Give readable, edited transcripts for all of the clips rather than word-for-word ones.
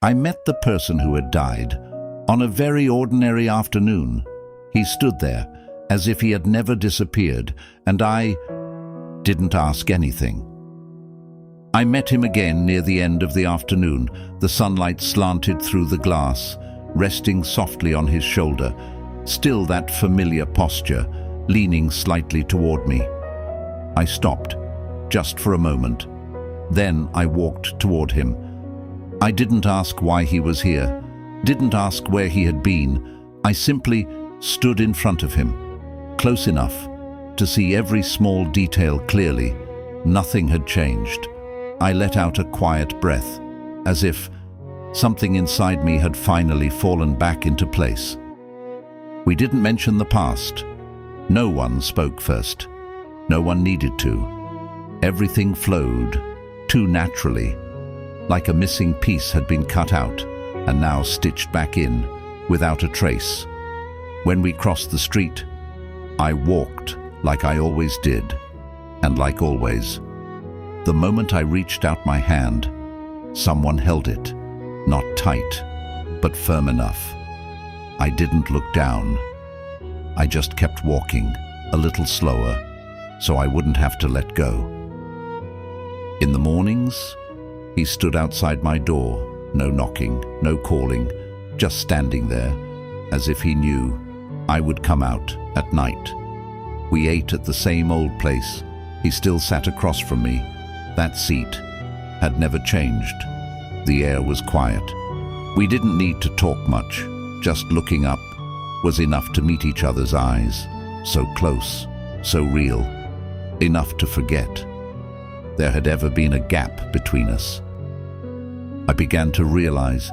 I met the person who had died on a very ordinary afternoon. He stood there as if he had never disappeared, and I didn't ask anything. I met him again near the end of the afternoon. The sunlight slanted through the glass, resting softly on his shoulder, still that familiar posture, leaning slightly toward me. I stopped, just for a moment. Then I walked toward him. I didn't ask why he was here, didn't ask where he had been. I simply stood in front of him, close enough to see every small detail clearly. Nothing had changed. I let out a quiet breath, as if something inside me had finally fallen back into place. We didn't mention the past. No one spoke first. No one needed to. Everything flowed too naturally, like a missing piece had been cut out and now stitched back in without a trace. When we crossed the street, I walked like I always did, and like always, the moment I reached out my hand, someone held it, not tight, but firm enough. I didn't look down. I just kept walking, a little slower, so I wouldn't have to let go. In the mornings, he stood outside my door, no knocking, no calling, just standing there, as if he knew I would come out at night. We ate at the same old place. He still sat across from me. That seat had never changed. The air was quiet. We didn't need to talk much. Just looking up was enough to meet each other's eyes. So close, so real, enough to forget there had ever been a gap between us. I began to realize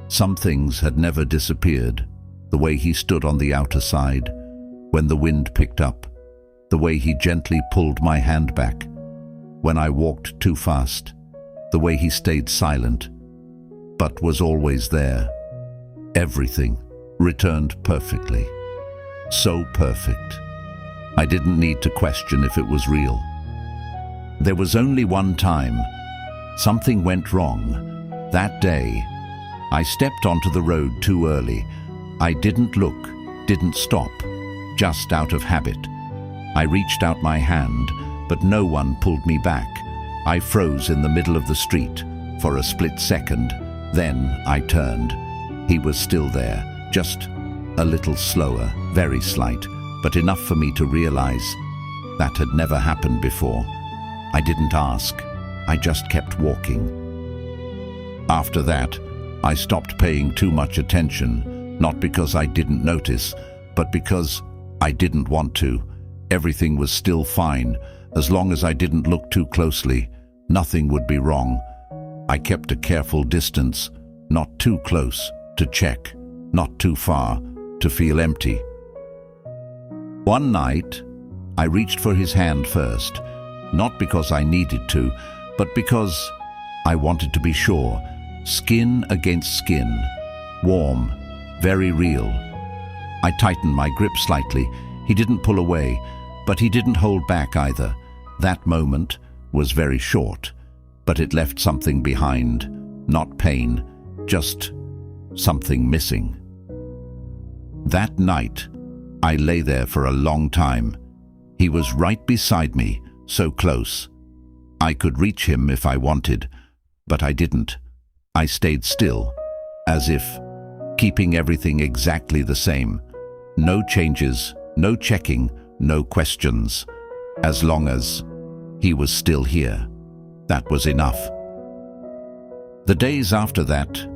some things had never disappeared. The way he stood on the outer side when the wind picked up, the way he gently pulled my hand back when I walked too fast, the way he stayed silent, but was always there. Everything returned perfectly. So perfect. I didn't need to question if it was real. There was only one time something went wrong. That day, I stepped onto the road too early. I didn't look, didn't stop, just out of habit. I reached out my hand, but no one pulled me back. I froze in the middle of the street for a split second. Then I turned. He was still there, just a little slower, very slight, but enough for me to realize that had never happened before. I didn't ask. I just kept walking. After that, I stopped paying too much attention, not because I didn't notice, but because I didn't want to. Everything was still fine. As long as I didn't look too closely, nothing would be wrong. I kept a careful distance, not too close to check, not too far to feel empty. One night, I reached for his hand first, not because I needed to, but because I wanted to be sure. Skin against skin, warm, very real. I tightened my grip slightly. He didn't pull away, but he didn't hold back either. That moment was very short, but it left something behind. Not pain, just something missing. That night, I lay there for a long time. He was right beside me, so close. I could reach him if I wanted, but I didn't. I stayed still, as if keeping everything exactly the same. No changes, no checking, no questions. As long as he was still here, that was enough. The days after that,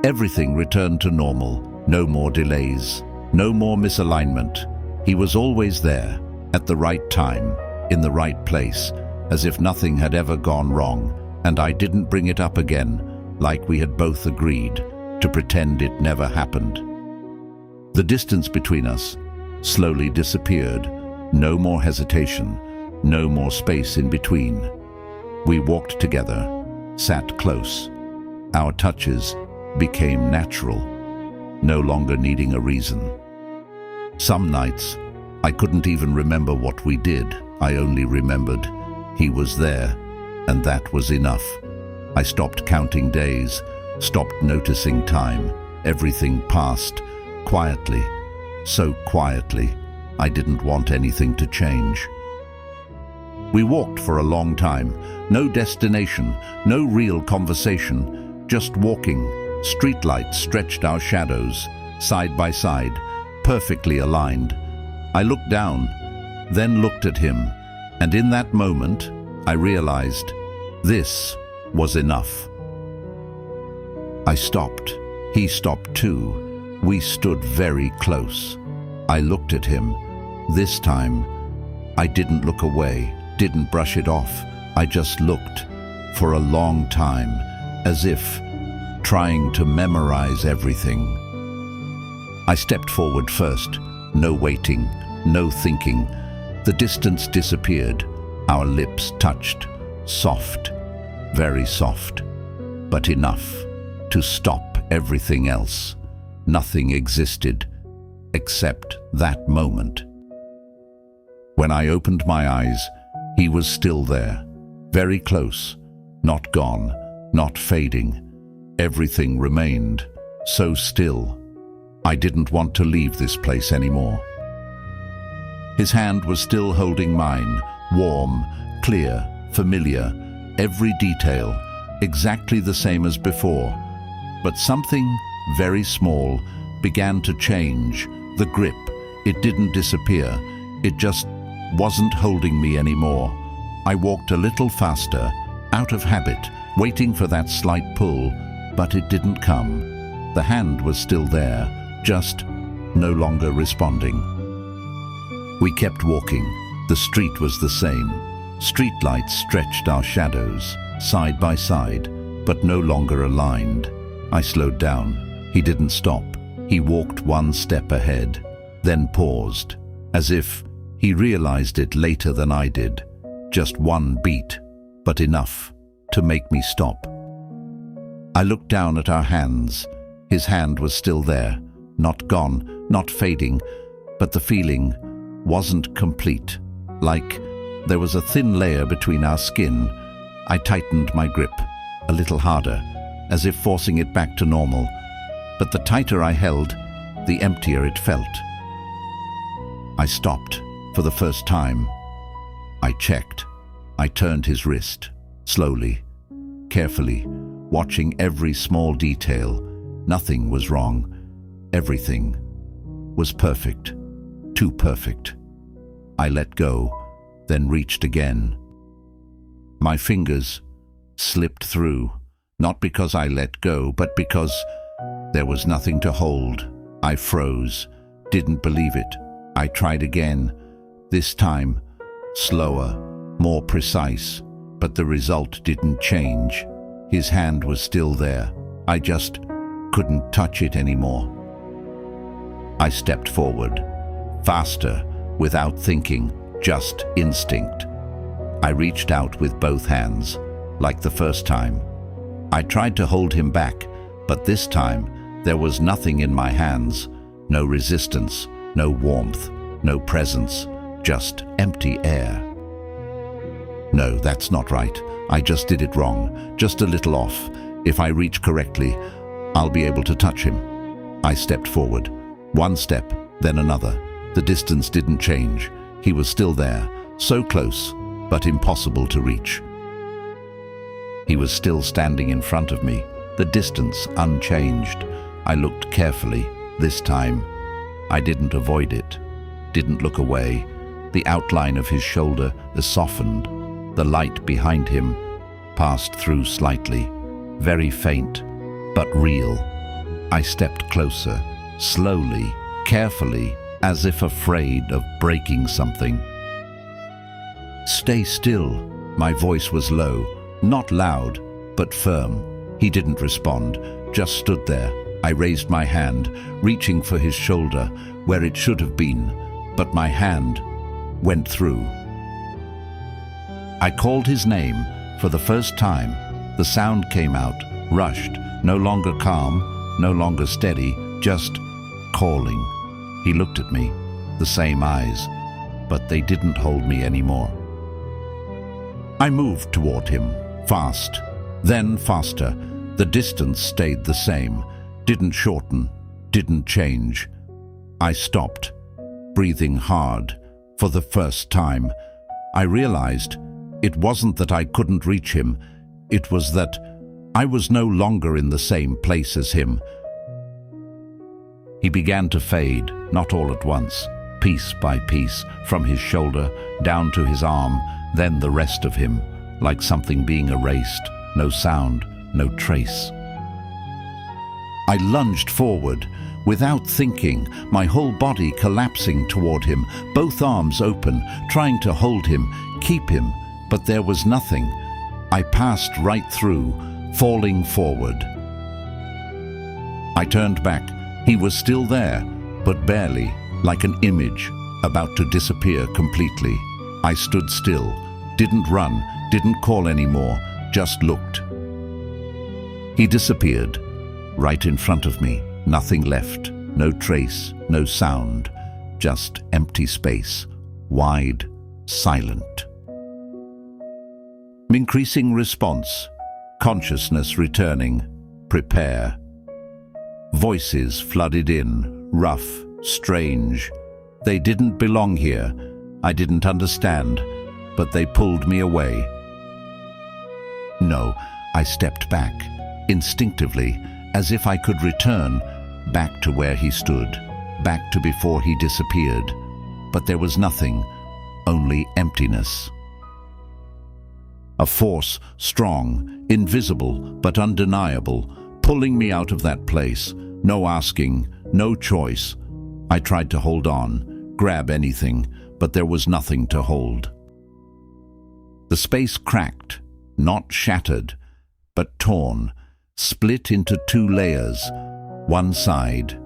everything returned to normal. No more delays, no more misalignment. He was always there, at the right time, in the right place, as if nothing had ever gone wrong, and I didn't bring it up again, like we had both agreed, to pretend it never happened. The distance between us slowly disappeared. No more hesitation, no more space in between. We walked together, sat close. Our touches became natural, no longer needing a reason. Some nights, I couldn't even remember what we did. I only remembered he was there, and that was enough. I stopped counting days. stopped noticing time. Everything passed quietly, so quietly, I didn't want anything to change. We walked for a long time. No destination, no real conversation, just walking. Streetlights stretched our shadows, side by side, perfectly aligned. I looked down, then looked at him, and in that moment, I realized this was enough. I stopped. He stopped too. We stood very close. I looked at him. This time, I didn't look away, didn't brush it off. I just looked for a long time, as if trying to memorize everything. I stepped forward first. No waiting, no thinking. The distance disappeared. Our lips touched, soft, very soft, but enough to stop everything else. Nothing existed except that moment. When I opened my eyes, he was still there, very close, not gone, not fading. Everything remained so still. I didn't want to leave this place anymore. His hand was still holding mine, warm, clear, familiar, every detail, exactly the same as before. But something very small began to change. The grip, it didn't disappear. It just wasn't holding me anymore. I walked a little faster, out of habit, waiting for that slight pull, but it didn't come. The hand was still there, just no longer responding. We kept walking. The street was the same. Streetlights stretched our shadows, side by side, but no longer aligned. I slowed down. He didn't stop. He walked one step ahead, then paused, as if he realized it later than I did. Just one beat, but enough to make me stop. I looked down at our hands. His hand was still there, not gone, not fading, but the feeling wasn't complete, like there was a thin layer between our skin. I tightened my grip a little harder, as if forcing it back to normal, but the tighter I held, the emptier it felt. I stopped for the first time. I checked. I turned his wrist, slowly, carefully, watching every small detail. Nothing was wrong. Everything was perfect, too perfect. I let go, then reached again. My fingers slipped through, not because I let go, but because there was nothing to hold. I froze, didn't believe it. I tried again, this time slower, more precise, but the result didn't change. His hand was still there. I just couldn't touch it anymore. I stepped forward, faster, without thinking, just instinct. I reached out with both hands, like the first time. I tried to hold him back, but this time there was nothing in my hands, no resistance, no warmth, no presence, just empty air. No, that's not right. I just did it wrong, just a little off. If I reach correctly, I'll be able to touch him. I stepped forward, one step, then another. The distance didn't change. He was still there, so close, but impossible to reach. He was still standing in front of me, the distance unchanged. I looked carefully. This time, I didn't avoid it, didn't look away. The outline of his shoulder softened. The light behind him passed through slightly, very faint, but real. I stepped closer, slowly, carefully, as if afraid of breaking something. "Stay still." My voice was low, not loud, but firm. He didn't respond, just stood there. I raised my hand, reaching for his shoulder, where it should have been, but my hand went through. I called his name for the first time. The sound came out, rushed, no longer calm, no longer steady, just calling. He looked at me, the same eyes, but they didn't hold me anymore. I moved toward him, fast, then faster, The distance stayed the same, didn't shorten, didn't change. I stopped, breathing hard. For the first time, I realized it wasn't that I couldn't reach him, it was that I was no longer in the same place as him. He began to fade, not all at once, piece by piece, from his shoulder down to his arm, then the rest of him, like something being erased, no sound, no trace. I lunged forward, without thinking, my whole body collapsing toward him, both arms open, trying to hold him, keep him, but there was nothing. I passed right through, falling forward. I turned back. He was still there, but barely, like an image, about to disappear completely. I stood still, didn't run, didn't call anymore, just looked. He disappeared, right in front of me, nothing left, no trace, no sound, just empty space, wide, silent. Increasing response, consciousness returning, prepare. Voices flooded in, rough, strange. They didn't belong here. I didn't understand, but they pulled me away. No, I stepped back, instinctively, as if I could return, back to where he stood, back to before he disappeared. But there was nothing, only emptiness. A force, strong, invisible, but undeniable, pulling me out of that place. No asking, no choice. I tried to hold on, grab anything, but there was nothing to hold. The space cracked, not shattered, but torn, split into two layers. One side,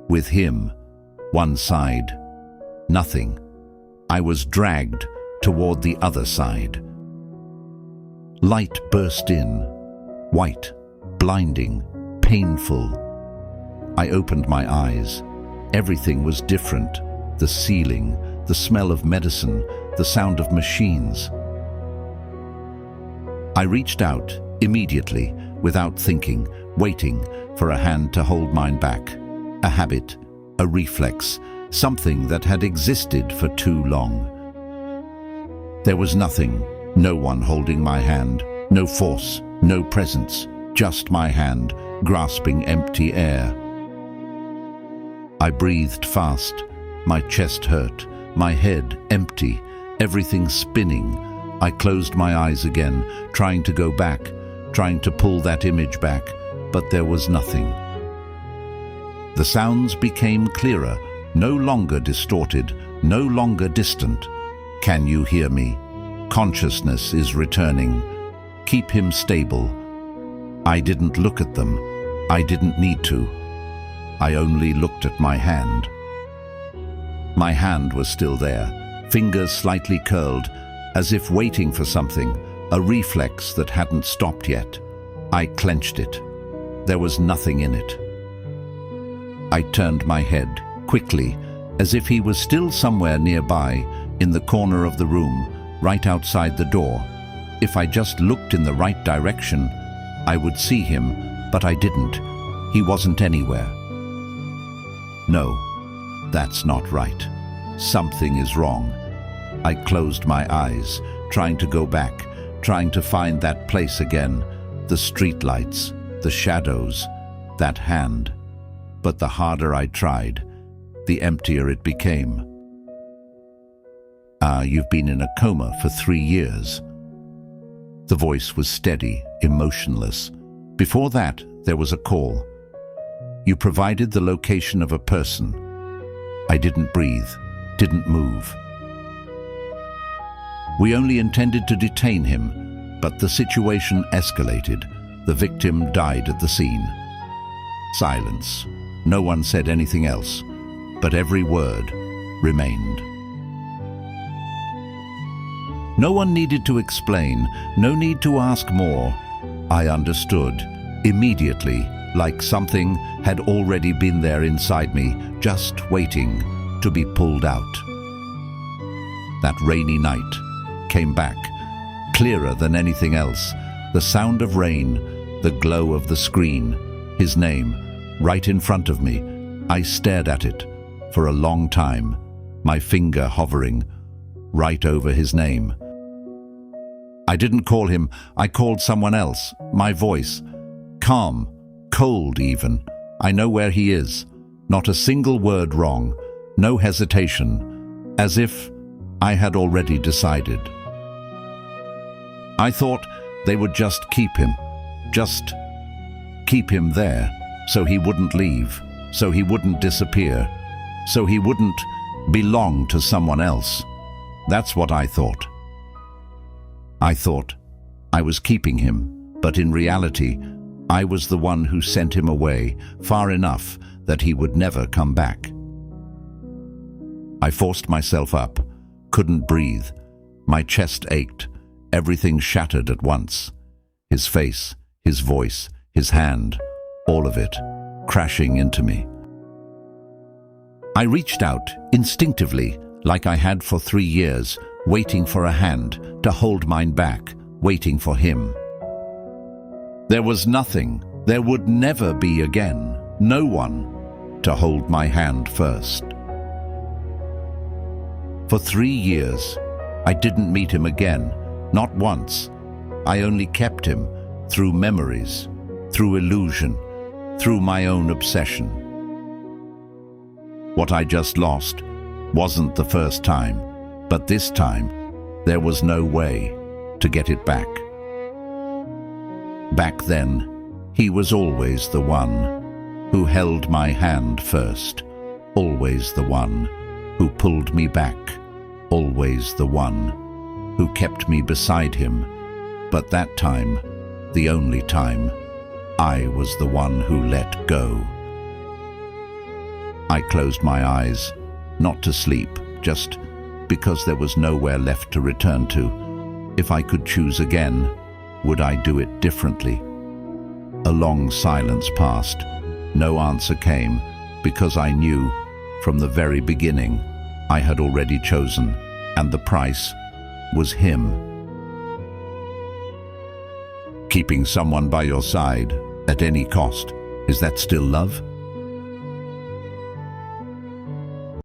with him, one side, nothing. I was dragged toward the other side. Light burst in, white, blinding, painful. I opened my eyes. Everything was different. The ceiling, the smell of medicine, the sound of machines. I reached out, immediately, without thinking, waiting for a hand to hold mine back. A habit, a reflex, something that had existed for too long. There was nothing, no one holding my hand, no force, no presence, just my hand, grasping empty air. I breathed fast. My chest hurt, my head empty, everything spinning. I closed my eyes again, trying to go back, trying to pull that image back, but there was nothing. The sounds became clearer, no longer distorted, no longer distant. Can you hear me? Consciousness is returning. Keep him stable. I didn't look at them. I didn't need to. I only looked at my hand. My hand was still there, fingers slightly curled, as if waiting for something, a reflex that hadn't stopped yet. I clenched it. There was nothing in it. I turned my head, quickly, as if he was still somewhere nearby, in the corner of the room, right outside the door. If I just looked in the right direction, I would see him, but I didn't. He wasn't anywhere. No, that's not right. Something is wrong. I closed my eyes, trying to go back, trying to find that place again, the streetlights, the shadows, that hand. But the harder I tried, the emptier it became. You've been in a coma for 3 years. The voice was steady, emotionless. Before that, there was a call. You provided the location of a person. I didn't breathe, didn't move. We only intended to detain him, but the situation escalated. The victim died at the scene. Silence. No one said anything else, but every word remained. No one needed to explain, no need to ask more. I understood, immediately, like something had already been there inside me, just waiting to be pulled out. That rainy night came back, clearer than anything else. The sound of rain, the glow of the screen, his name, right in front of me. I stared at it for a long time, my finger hovering right over his name. I didn't call him, I called someone else, my voice. Calm, cold even. I know where he is. Not a single word wrong, no hesitation, as if I had already decided. I thought they would just keep him there, so he wouldn't leave, so he wouldn't disappear, so he wouldn't belong to someone else. That's what I thought. I thought I was keeping him, but in reality, I was the one who sent him away far enough that he would never come back. I forced myself up, couldn't breathe. My chest ached, everything shattered at once. His face, his voice, his hand, all of it, crashing into me. I reached out, instinctively, like I had for 3 years, waiting for a hand to hold mine back, waiting for him. There was nothing, there would never be again, no one to hold my hand first. For 3 years, I didn't meet him again, not once. I only kept him through memories, through illusion, through my own obsession. What I just lost wasn't the first time, but this time there was no way to get it back. Back then, he was always the one who held my hand first, always the one who pulled me back, always the one who kept me beside him. But that time, the only time, I was the one who let go. I closed my eyes, not to sleep, just because there was nowhere left to return to. If I could choose again, would I do it differently? A long silence passed. No answer came, because I knew from the very beginning I had already chosen, and the price was him. Keeping someone by your side at any cost, is that still love?